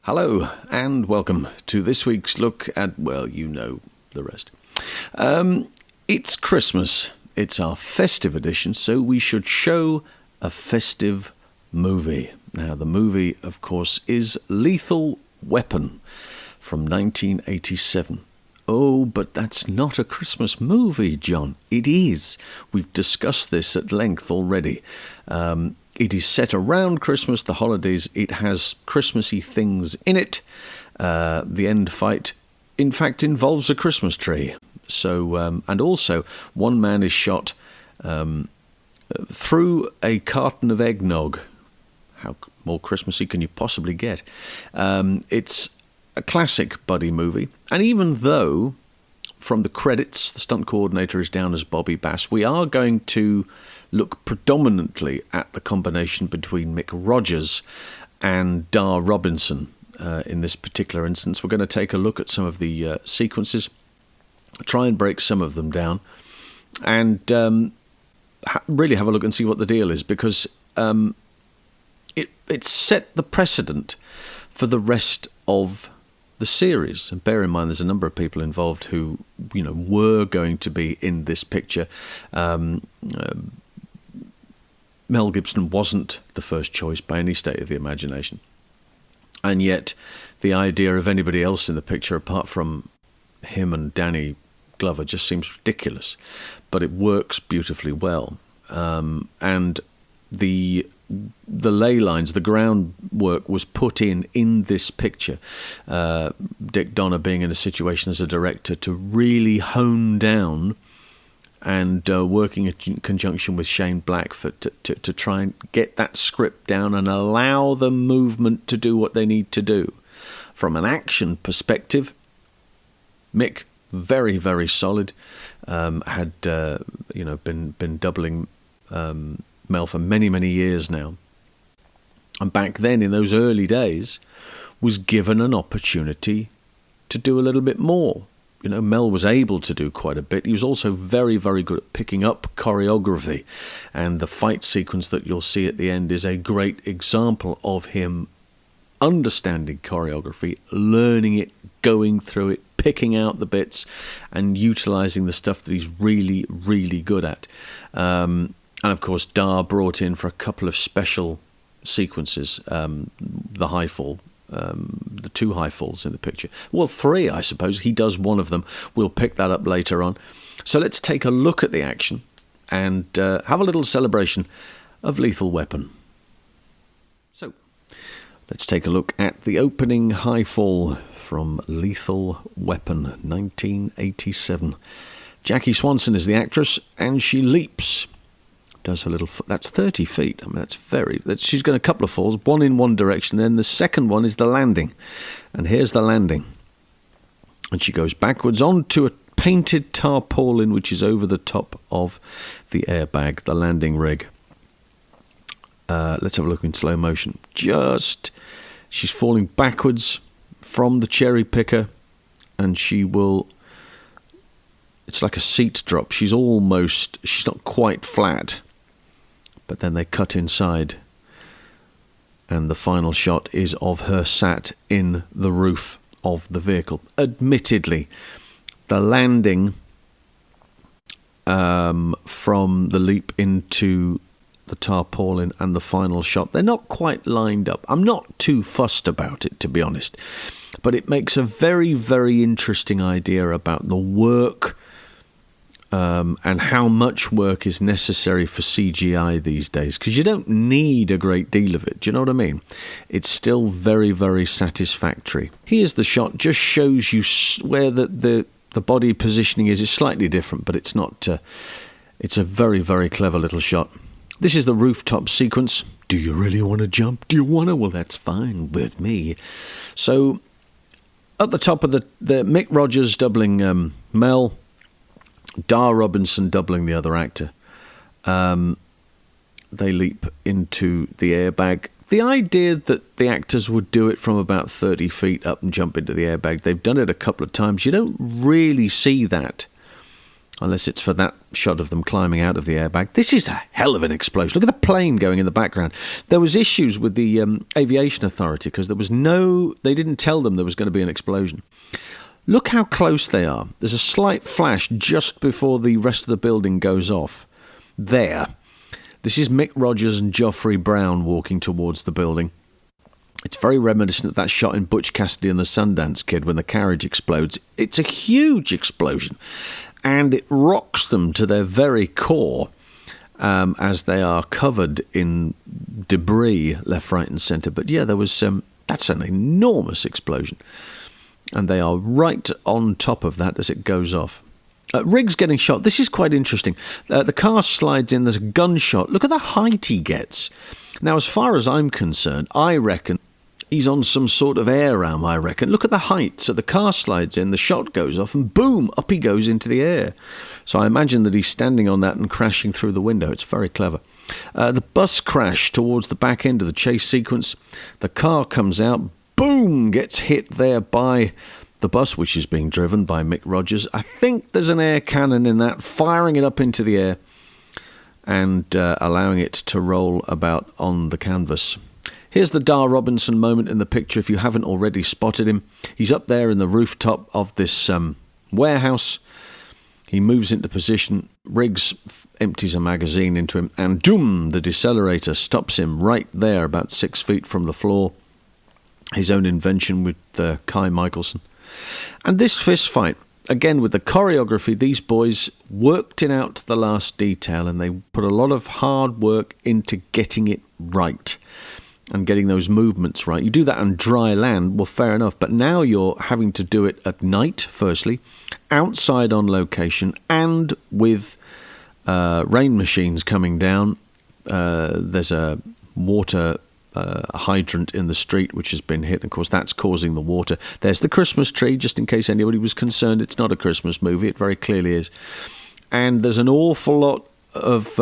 Hello and welcome to this week's look at, well, you know the rest. It's Christmas. It's our festive edition, so we should show a festive movie. Now, the movie, of course, is Lethal Weapon from 1987. Oh, but that's not a Christmas movie, John. It is. We've discussed this at length already. It is set around Christmas, the holidays. It has Christmassy things in it. The end fight, in fact, involves a Christmas tree. So, and also, one man is shot through a carton of eggnog. How more Christmassy can you possibly get? It's a classic buddy movie. And even though, from the credits, the stunt coordinator is down as Bobby Bass, we are going to look predominantly at the combination between Mick Rogers and Dar Robinson. In this particular instance, we're going to take a look at some of the sequences, try and break some of them down, and really have a look and see what the deal is, because it set the precedent for the rest of the series. And bear in mind, there's a number of people involved who, were going to be in this picture. Mel Gibson wasn't the first choice by any state of the imagination. And yet, the idea of anybody else in the picture apart from him and Danny Glover just seems ridiculous. But it works beautifully well. And the ley lines, the groundwork was put in this picture. Dick Donner being in a situation as a director to really hone down and working in conjunction with Shane Black to try and get that script down and allow the movement to do what they need to do. From an action perspective, Mick, very, very solid. Had been doubling Mel for many, many years now. And back then, in those early days, was given an opportunity to do a little bit more. Mel was able to do quite a bit. He was also very, very good at picking up choreography. And the fight sequence that you'll see at the end is a great example of him understanding choreography, learning it, going through it, picking out the bits, and utilizing the stuff that he's really, really good at. And of course, Dar brought in for a couple of special sequences, the high fall, the two high falls in the picture. Well, three, I suppose. He does one of them. We'll pick that up later on. So let's take a look at the action and have a little celebration of Lethal Weapon. So let's take a look at the opening high fall from Lethal Weapon, 1987. Jackie Swanson is the actress, and she leaps. Does a little. That's 30 feet. I mean, she's got a couple of falls, one in one direction. Then the second one is the landing, and here's the landing. And she goes backwards onto a painted tarpaulin, which is over the top of the airbag, the landing rig. Let's have a look in slow motion. She's falling backwards from the cherry picker, and she will. It's like a seat drop. She's not quite flat. But then they cut inside, and the final shot is of her sat in the roof of the vehicle. Admittedly, the landing from the leap into the tarpaulin and the final shot, they're not quite lined up. I'm not too fussed about it, to be honest, but it makes a very, very interesting idea about the work and how much work is necessary for CGI these days, because you don't need a great deal of it. Do you know what I mean? It's still very, very satisfactory. Here's the shot, just shows you where the body positioning is. It's slightly different, but it's not. It's a very, very clever little shot. This is the rooftop sequence. Do you really want to jump? Do you want to? Well, that's fine with me. So, at the top of the Mick Rogers doubling Mel, Dar Robinson doubling the other actor. They leap into the airbag. The idea that the actors would do it from about 30 feet up and jump into the airbag, they've done it a couple of times. You don't really see that unless it's for that shot of them climbing out of the airbag. This is a hell of an explosion. Look at the plane going in the background. There was issues with the aviation authority because they didn't tell them there was going to be an explosion. Look how close they are. There's a slight flash just before the rest of the building goes off. There. This is Mick Rogers and Geoffrey Brown walking towards the building. It's very reminiscent of that shot in Butch Cassidy and the Sundance Kid when the carriage explodes. It's a huge explosion, and it rocks them to their very core as they are covered in debris left, right and centre. But yeah, that's an enormous explosion, and they are right on top of that as it goes off. Riggs getting shot. This is quite interesting. The car slides in. There's a gunshot. Look at the height he gets. Now, as far as I'm concerned, I reckon he's on some sort of air ram, I reckon. Look at the height. So the car slides in, the shot goes off, and boom, up he goes into the air. So I imagine that he's standing on that and crashing through the window. It's very clever. The bus crash towards the back end of the chase sequence. The car comes out, boom, gets hit there by the bus, which is being driven by Mick Rogers. I think there's an air cannon in that, firing it up into the air and allowing it to roll about on the canvas. Here's the Dar Robinson moment in the picture, if you haven't already spotted him. He's up there in the rooftop of this warehouse. He moves into position. Riggs empties a magazine into him, and doom, the decelerator stops him right there, about 6 feet from the floor. His own invention with Kai Michelson. And this fist fight, again with the choreography, these boys worked it out to the last detail, and they put a lot of hard work into getting it right and getting those movements right. You do that on dry land, well, fair enough, but now you're having to do it at night, firstly, outside on location, and with rain machines coming down. There's a water hydrant in the street which has been hit. Of course, that's causing the water. There's the Christmas tree, just in case anybody was concerned. It's not a Christmas movie. It very clearly is. And there's an awful lot of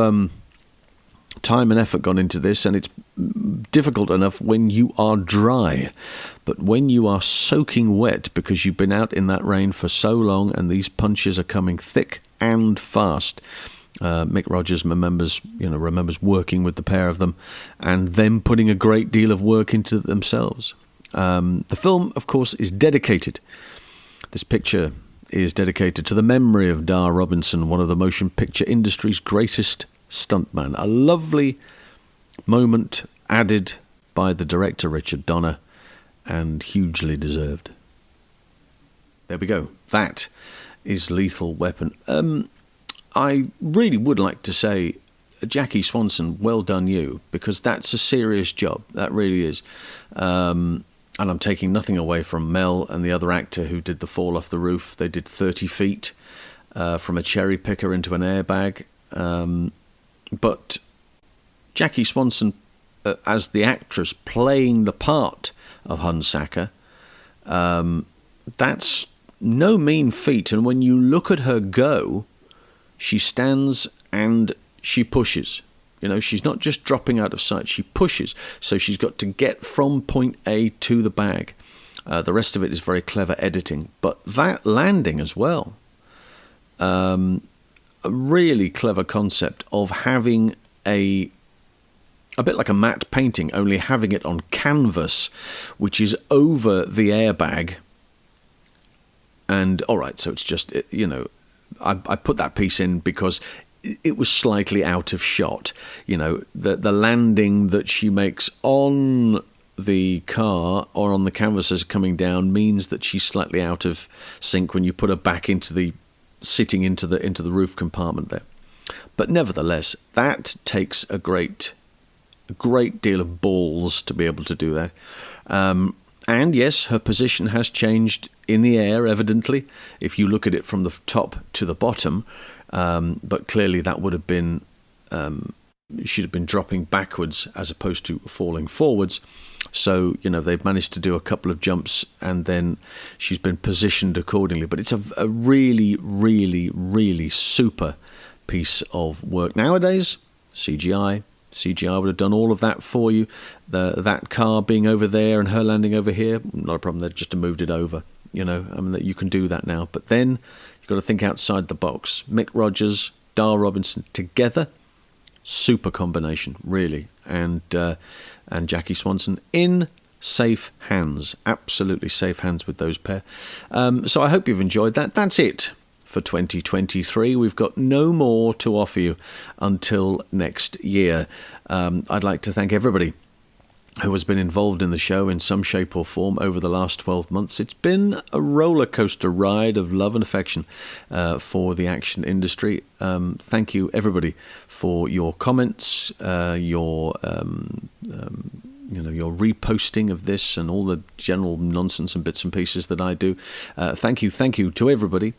time and effort gone into this, and it's difficult enough when you are dry. But when you are soaking wet because you've been out in that rain for so long and these punches are coming thick and fast, Mick Rogers remembers working with the pair of them and them putting a great deal of work into it themselves. The film, of course, is dedicated. This picture is dedicated to the memory of Dar Robinson, one of the motion picture industry's greatest stuntman. A lovely moment added by the director, Richard Donner, and hugely deserved. There we go. That is Lethal Weapon. I really would like to say, Jackie Swanson, well done you, because that's a serious job. That really is. And I'm taking nothing away from Mel and the other actor who did the fall off the roof. They did 30 feet from a cherry picker into an airbag. But Jackie Swanson, as the actress playing the part of Hunsaker, that's no mean feat. And when you look at her go, she stands and she pushes. You know, she's not just dropping out of sight, she pushes. So she's got to get from point A to the bag. The rest of it is very clever editing. But that landing as well, a really clever concept of having a bit like a matte painting, only having it on canvas, which is over the airbag. And, all right, so it's just, I put that piece in because it was slightly out of shot. You know, the landing that she makes on the car or on the canvas as coming down means that she's slightly out of sync when you put her back into the roof compartment there. But nevertheless, that takes a great deal of balls to be able to do that. And yes, her position has changed in the air, evidently, if you look at it from the top to the bottom. But clearly that would have been, she'd have been dropping backwards as opposed to falling forwards. So, they've managed to do a couple of jumps and then she's been positioned accordingly. But it's a really, really, really super piece of work. Nowadays, CGI would have done all of that for you. That car being over there and her landing over here, not a problem. They've just moved it over. That you can do that now. But then you've Got to think outside the box. Mick Rogers, Dar Robinson together, super combination, really. And Jackie Swanson in safe hands, absolutely safe hands with those pair. So I hope you've enjoyed that. That's it for 2023. We've got no more to offer you until next year. I'd like to thank everybody who has been involved in the show in some shape or form over the last 12 months. It's been a roller coaster ride of love and affection for the action industry. Thank you, everybody, for your comments, your reposting of this and all the general nonsense and bits and pieces that I do. Thank you to everybody.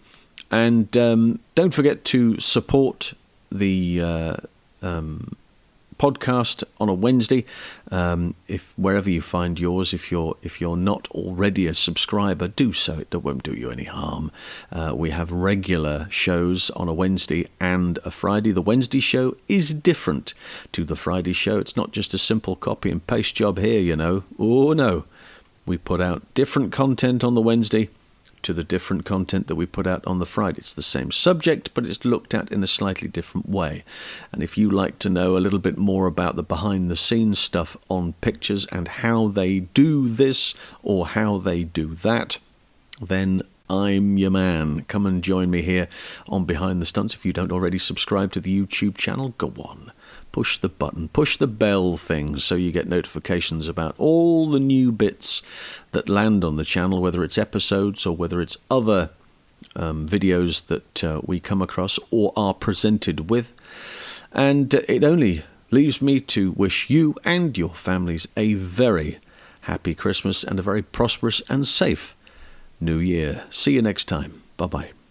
And don't forget to support the podcast on a Wednesday. If wherever you find yours, if you're not already a subscriber, do so. It won't do you any harm. We have regular shows on a Wednesday and a Friday. The Wednesday show is different to the Friday show. It's not just a simple copy and paste job here, you know. Oh no, we put out different content on the Wednesday to the different content that we put out on the Friday. It's the same subject, but it's looked at in a slightly different way. And if you like to know a little bit more about the behind-the-scenes stuff on pictures and how they do this or how they do that, then I'm your man. Come and join me here on Behind the Stunts. If you don't already subscribe to the YouTube channel, go on. Push the button, push the bell thing so you get notifications about all the new bits that land on the channel, whether it's episodes or whether it's other videos that we come across or are presented with. And it only leaves me to wish you and your families a very happy Christmas and a very prosperous and safe New Year. See you next time. Bye-bye.